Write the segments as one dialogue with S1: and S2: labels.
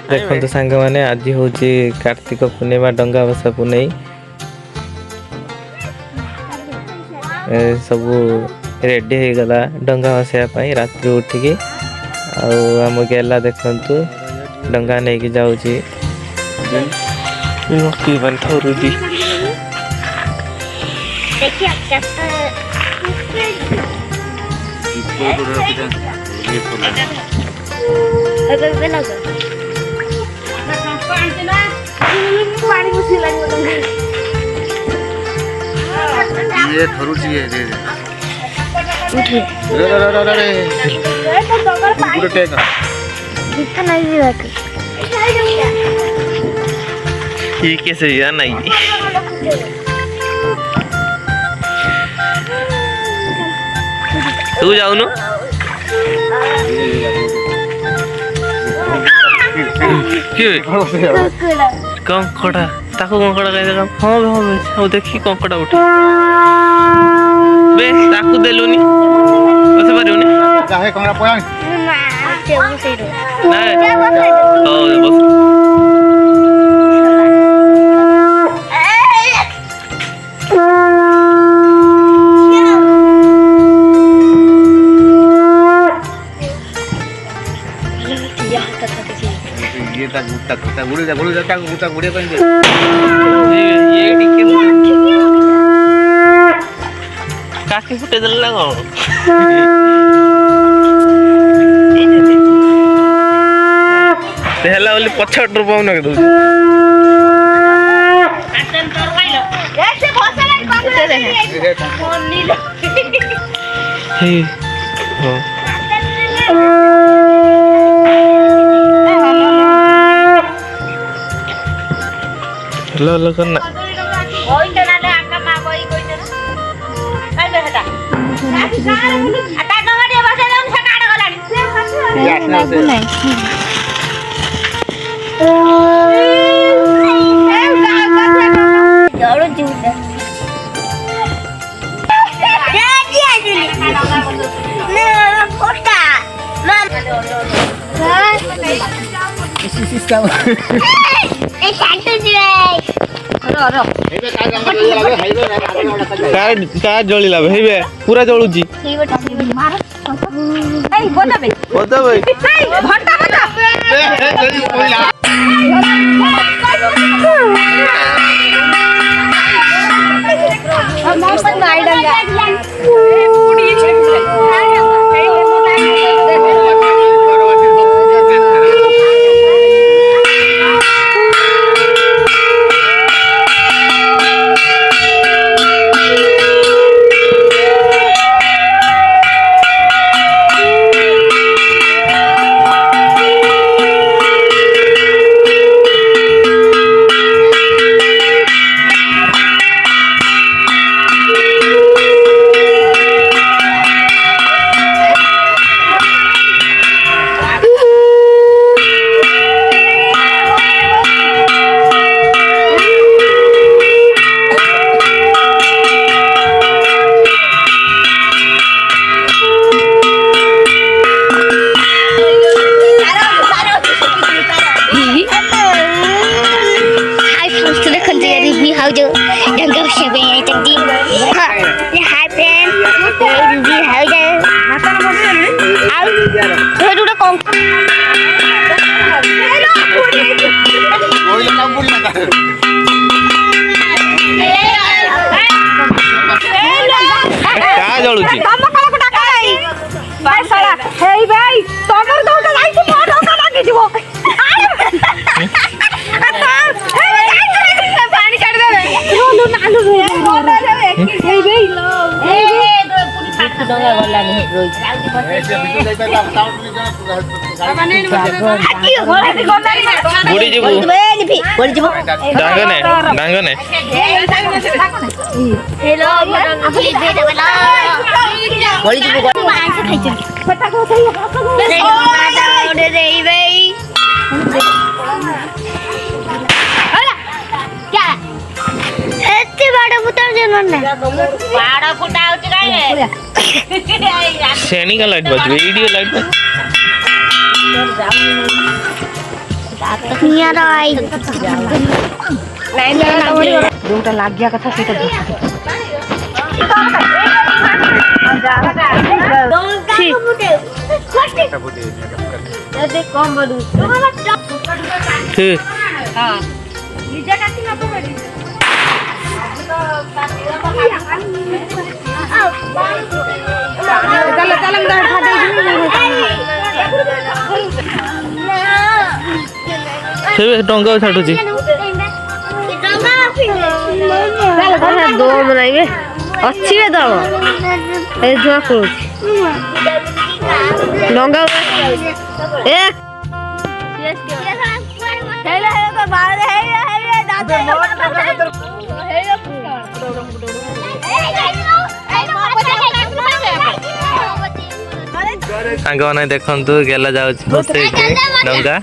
S1: देखो सांग मैंने आज हूँ कार्तिक पूर्णिमा डंगा भसा पुनई सब रेडी हो गला डंगा भसाई रात्रि उठिकी आम गेला देखु डंगा नहीं कि जाऊँगी थरुची
S2: ये थरुची है दे
S3: उठे
S2: पूरा टेका
S3: दिखा नहीं दिया
S1: ये कैसे यार नहीं तू जाऊ न कंकड़ा ताको कंकड़ा कह हाँ हाँ देखी कंकड़ा उठे बे ताकू देलुनी बस पारिबनी
S2: जाहे कंकड़ा पया
S1: नहीं तो बस
S2: ये तक गुड़ी जा गुड़ी पे
S1: ये टिके काकी फुटे दल ना कौन तेहला वाली पछड़ पाऊ ना दो हे हो लो लो करना का जलिला हेबे पूरा जळुची बता भाई भट्टा बता मौसम गाइडंगा बुड़ी जीवु डांगने डांगने
S3: हेलो बोली जीवु मांस खाइछ फटा को सही रे रे क्या एते बड़ा फुटा जन ना बड़ा फुटा होछ काई
S1: शेनी का लाइट बज वीडियो लाइट बज
S3: ନିଆର ଆଇ
S4: ଯୋଉଟା ଲାଗିବା କଥା ସେଇଟା
S1: ठीक ସେ ଡଙ୍ଗା ଛାଡୁଛି
S4: ଦମ ନାଇବେ ଅଛି ବେ ଦଳ ଏ ଧୂଆ କରୁଛି ଡଙ୍ଗା ଏ
S1: ସାଙ୍ଗମାନେ ଦେଖନ୍ତୁ ଗେଲା ଯାଉଛି ବସେଇକି ଡଙ୍ଗା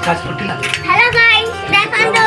S3: Hello guys, ଦେଖନ୍ତୁ